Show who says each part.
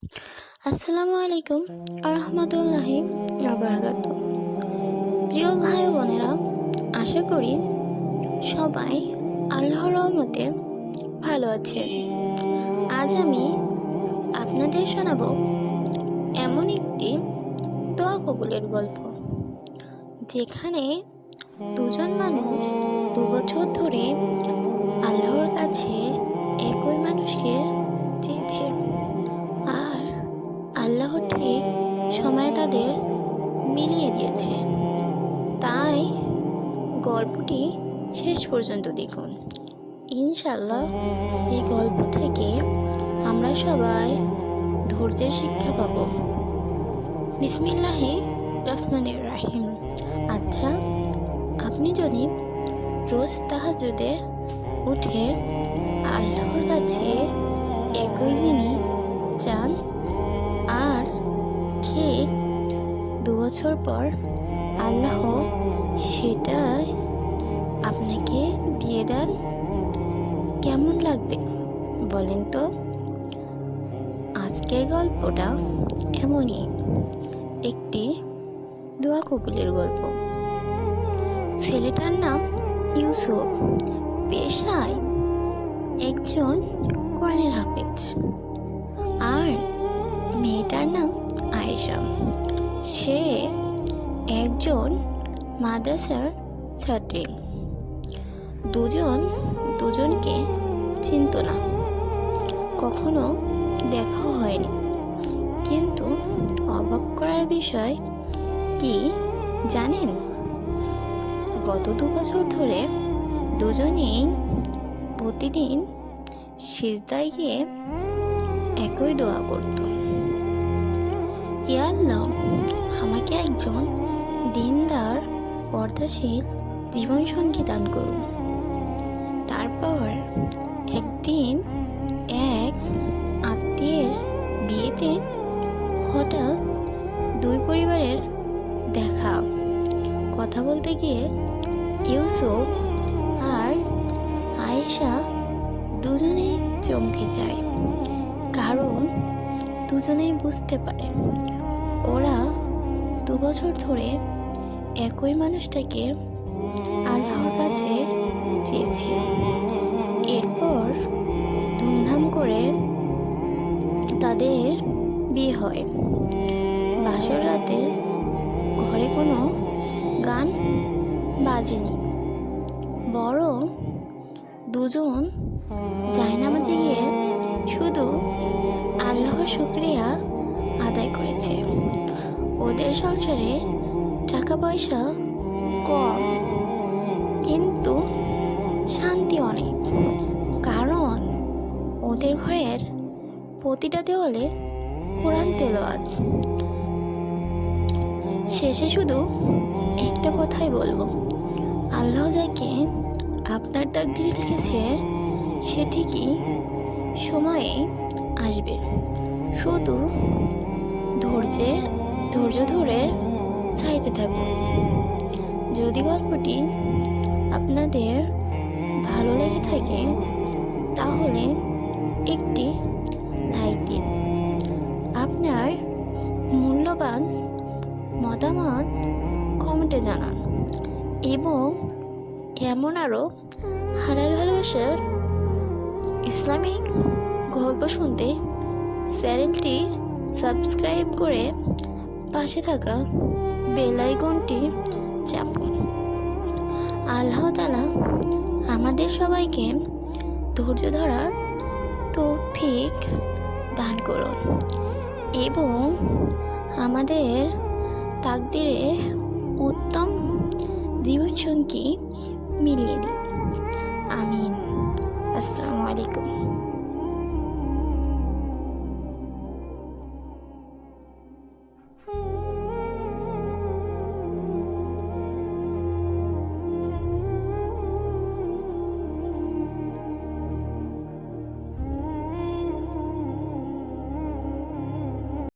Speaker 1: আসসালামু আলাইকুম আরহামাতুল্লাহি বারাকাতুহু। প্রিয় ভাই ও বোনেরা, আশা করি সবাই আল্লাহর রহমতে ভালো আছেন। আজ আমি আপনাদের শোনাবো এমন একটি দোয়া কবুলের গল্প, যেখানে দুজন মানুষ 2 বছর ধরে আল্লাহর কাছে একই মানুষকে চেয়েছে, আর আল্লাহ ঠিক সময় তাদের মিলিয়ে দিয়েছে। তাই গল্পটি শেষ পর্যন্ত দেখুন। ইনশাল্লাহ এই গল্প থেকে আমরা সবাই ধৈর্যের শিক্ষা পাব। বিসমিল্লাহির রহমানির রহিম। আচ্ছা, আপনি যদি রোজ তাহাজ্জুদে উঠে আল্লাহর কাছে একই জিনিস চান, আর ঠিক 2 বছর পর আল্লাহ সেটাই আপনাকে দিয়ে দেন, কেমন লাগবে বলেন তো? আজকের গল্পটা এমনই একটি দোয়া কবুলের গল্প। ছেলেটার নাম ইউসুফ, পেশায় একজন কোরআনের হাফেজ, আর মেয়েটার নাম আয়েশা, সে একজন মাদ্রাসার ছাত্রী। দুজনকে চিনত না, কখনো দেখাও হয়নি, কিন্তু অবাক করার বিষয় কি জানেন? গত 2 বছর ধরে দুজনেই প্রতিদিন সিজদায় গিয়ে একই দোয়া করত, ইয়া আল্লাহ, আমাকে একজন দিনদার পর্দাশীল জীবনসঙ্গী দান করুন। তারপর একদিন এক আত্মীয়ের বিয়েতে হঠাৎ 2 পরিবারের দেখা। কথা বলতে গিয়ে ইউসুফ আর আয়েশা দুজনেই চমকে যায়, কারণ দুজনেই বুঝতে পারে ওরা 2 বছর ধরে একই মানুষটাকে আল্লাহর কাছে চেয়েছে। এরপর ধুমধাম করে তাদের বিয়ে হয়। বাসর রাতে ঘরে কোনো গান বাজেনি, বরং দুজন জায়নামাজে গিয়ে শুধু আল্লাহর শুকরিয়া আদায় করেছে। ওদের সংসারে টাকা পয়সা কম, কিন্তু শান্তি অনেক, কারণ ওদের ঘরের প্রতিটা দেওয়ালে কোরআন তেলাওয়াত। শেষে শুধু একটা কথাই বলবো, আল্লাহ যাকে আপনার তাকদীরে লিখেছে সে ঠিকই সময়ে আসবে, শুধু ধৈর্য ধরে চাইতে থাকুন। যদি গল্পটি আপনাদের ভালো লেগে থাকে তাহলে একটি লাইক দিন, আপনার মূল্যবান মতামত কমেন্টে জানান, এবং কেমন আরও হালাল ভালোবাসার ইসলামিক গল্প শুনতে চ্যানেলটি সাবস্ক্রাইব করে পাশে থাকা বেল আইকনটি চাপুন। আল্লাহ তাআলা আমাদের সবাইকে ধৈর্য ধরার তৌফিক দান করুন, এবং আমাদের তাকদীরে উত্তম জীবনসঙ্গী মিলিয়ে দিন। আমিন। আসসালামু আলাইকুম।